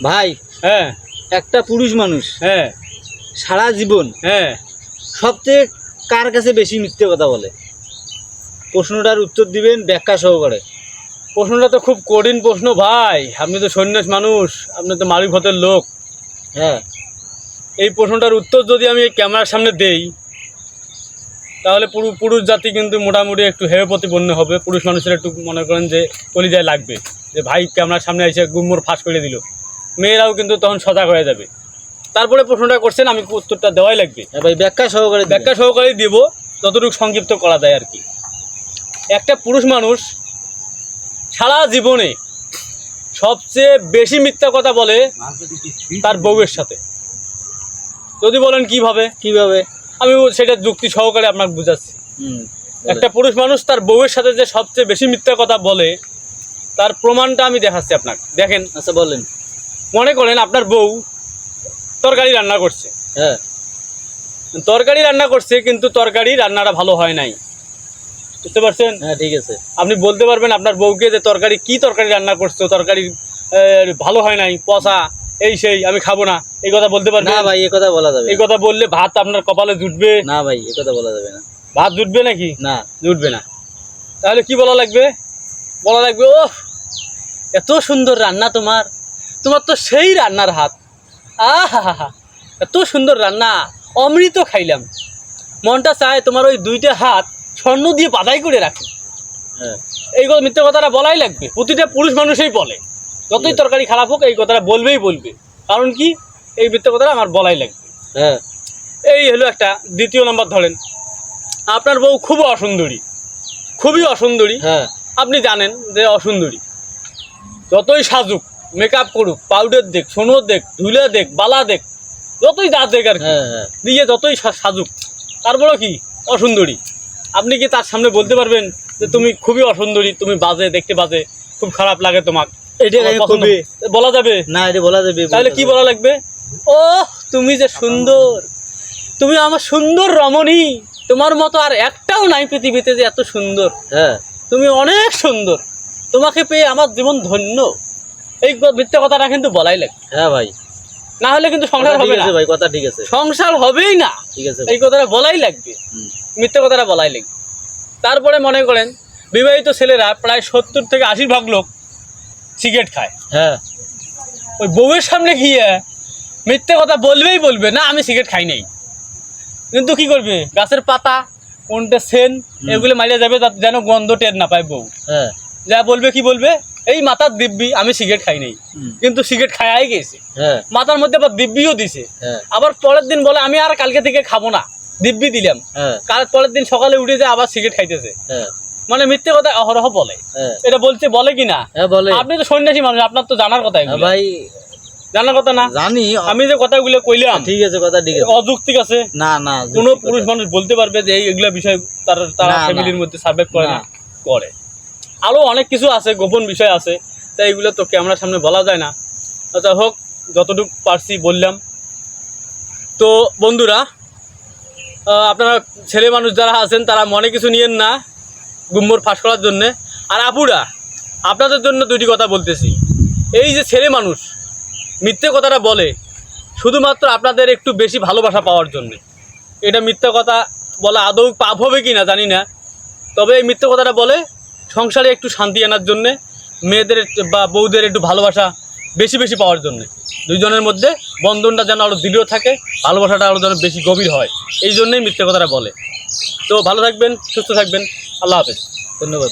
ভাই হ্যাঁ একটা পুরুষ মানুষ হ্যাঁ সারা জীবন হ্যাঁ সবচেয়ে কার কাছে বেশি মিথ্যে কথা বলে? প্রশ্নটার উত্তর দিবেন ব্যাখ্যা সহকারে। প্রশ্নটা তো খুব কঠিন প্রশ্ন ভাই। আপনি তো সন্ন্যাস মানুষ, আপনি তো মালিকপথের লোক। হ্যাঁ এই প্রশ্নটার উত্তর যদি আমি এই ক্যামেরার সামনে দেই তাহলে পুরুষ জাতি কিন্তু মোটামুটি একটু হেয় প্রতিপন্ন হবে। পুরুষ মানুষের একটু মনে করেন যে কলিজায় লাগবে যে ভাই ক্যামেরার সামনে এসে গুম্মর ফাঁস করে দিল। মেয়েরাও কিন্তু তখন সজাগ হয়ে যাবে। তারপরে প্রশ্নটা করছেন, আমি উত্তরটা দেওয়াই লাগবে। হ্যাঁ ভাই, ব্যাখ্যা সহকারেই দেব, যতটুকু সংক্ষিপ্ত করা যায় আর কি। একটা পুরুষ মানুষ সারা জীবনে সবচেয়ে বেশি মিথ্যা কথা বলে তার বউয়ের সাথে। যদি বলেন কিভাবে কিভাবে, আমি সেটা যুক্তি সহকারে আপনাকে বুঝাচ্ছি। একটা পুরুষ মানুষ তার বউয়ের সাথে যে সবচেয়ে বেশি মিথ্যা কথা বলে তার প্রমাণটা আমি দেখাচ্ছি আপনাকে। দেখেন। আচ্ছা বলেন। মনে করেন আপনার বউ তরকারি রান্না করছে। হ্যাঁ, তরকারি রান্না করছে কিন্তু তরকারি রান্নাটা ভালো হয় নাই, বুঝতে পারছেন? হ্যাঁ ঠিক আছে। আপনি বলতে পারবেন আপনার বউকে যে কি তরকারি রান্না করছো, তরকারি ভালো হয় নাই, পচা, এই সেই, আমি খাবো না, এই কথা বলতে পারবেন? না ভাই, এই কথা বলা যাবে। এই কথা বললে ভাত আপনার কপালে জুটবে না ভাই, এই কথা বলা যাবে না। ভাত জুটবে নাকি? না, জুটবে না। তাহলে কি বলা লাগবে? বলা লাগবে, ও এত সুন্দর রান্না তোমার, তোমার তো সেই রান্নার হাত, আহা এত সুন্দর রান্না, অমৃত খাইলাম, মনটা চায় তোমার ওই দুইটা হাত স্বর্ণ দিয়ে বাধাই করে রাখে। হ্যাঁ, এই মিথ্যে কথাটা বলাই লাগবে। প্রতিটা পুরুষ মানুষই বলে, যতই তরকারি খারাপ হোক এই কথাটা বলবে। কারণ কি, এই মিথ্যে কথাটা আমার বলাই লাগবে। হ্যাঁ, এই হলো একটা। দ্বিতীয় নাম্বার ধরেন, আপনার বউ খুব অসুন্দরী, খুবই অসুন্দরী। হ্যাঁ, আপনি জানেন যে অসুন্দরী, যতই সাজুক, মেকআপ করুক, পাউডার দেখ, সোনো দেখ, ধুলে দেখ, বালা দেখ, যতই যা দেখ আর কি, দিয়ে যতই সাজুক, তারপরে কি অসুন্দরী। আপনি কি তার সামনে বলতে পারবেন যে তুমি খুবই অসুন্দরী, তুমি বাজে, দেখতে বাজে, খুব খারাপ লাগে তোমাকে? এটা বলা যাবে না? এটা বলা যাবে। তাহলে কি বলা লাগবে? ও তুমি যে সুন্দর, তুমি আমার সুন্দর রমণী, তোমার মতো আর একটাও নাই পৃথিবীতে যে এত সুন্দর। হ্যাঁ, তুমি অনেক সুন্দর, তোমাকে পেয়ে আমার জীবন ধন্য। এই মিথ্যা কথাটা কিন্তু বলাই লাগবে। হ্যাঁ ভাই, না হলে কিন্তু সংসার হবে না ভাই। কথা ঠিক আছে, সংসার হবেই না। ঠিক আছে, এই কথাটা বলাই লাগবে, মিথ্যা কথাটা বলাই লাগবে। তারপরে মনে করেন বিবাহিত ছেলেরা প্রায় 70 থেকে 80% লোক সিগারেট খায়। হ্যাঁ, ওই বউয়ের সামনে গিয়ে মিথ্যে কথা বলবে, না আমি সিগারেট খাই নাই। কিন্তু কি করবে, গাছের পাতা, কোনটা সেন, এগুলো মারিয়ে যাবে যেন গন্ধ টের না পায় বউ। হ্যাঁ, যা বলবে, কি বলবে, এই মাথার দিব্যি আমি সিগারেট খাই নাই, কিন্তু সিগারেট খাই গেছে। হ্যাঁ, মাথার মধ্যে আবার দিব্যিও দিছে। হ্যাঁ, আবার পরের দিন বলে আমি আর কালকে থেকে খাবো না, দিব্যি দিলাম। কাল পরের দিন সকালে উঠে যায় আবার সিগারেট খাইতেছে। মানে মিথ্যে কথা অহরহ বলে। এটা বলে কি না? আপনি তো সন্ন্যাসী মানুষ, আপনার তো জানার কথা ভাই। জানার কথা না? জানি। আমি যে কথাগুলো কইলাম ঠিক আছে, কথা ঠিক আছে, অযৌক্তিক আছে না? না, কোনো পুরুষ মানুষ বলতে পারবে যে এইগুলা বিষয় তারা ফ্যামিলির মধ্যে সার্ভাইভ করে না? করে। আরও অনেক কিছু আছে, গোপন বিষয় আছে, তাই এইগুলো তো ক্যামেরার সামনে বলা যায় না। আচ্ছা হোক, যতটুকু পারছি বললাম। তো বন্ধুরা, আপনারা ছেলে মানুষ যারা আছেন তারা মনে কিছু নিয়েন না গুম্বর ফাঁস করার জন্যে। আর আপুরা, আপনাদের জন্য দুইটি কথা বলতেছি। এই যে ছেলে মানুষ মিথ্যে কথাটা বলে শুধুমাত্র আপনাদের একটু বেশি ভালোবাসা পাওয়ার জন্যে। এটা মিথ্যে কথা বলা আদৌ পাপ হবে কি না জানি না, তবে এই মিথ্যে কথাটা বলে সংসারে একটু শান্তি আনার জন্যে, মেয়েদের বা বউদের একটু ভালোবাসা বেশি পাওয়ার জন্যে। দুইজনের মধ্যে বন্ধনটা যেন আরও দৃঢ় থাকে, ভালোবাসাটা আরও যেন বেশি গভীর হয়, এই জন্যই মিথ্যে কথাটা বলে। তো ভালো থাকবেন, সুস্থ থাকবেন, আল্লাহ হাফেজ, ধন্যবাদ।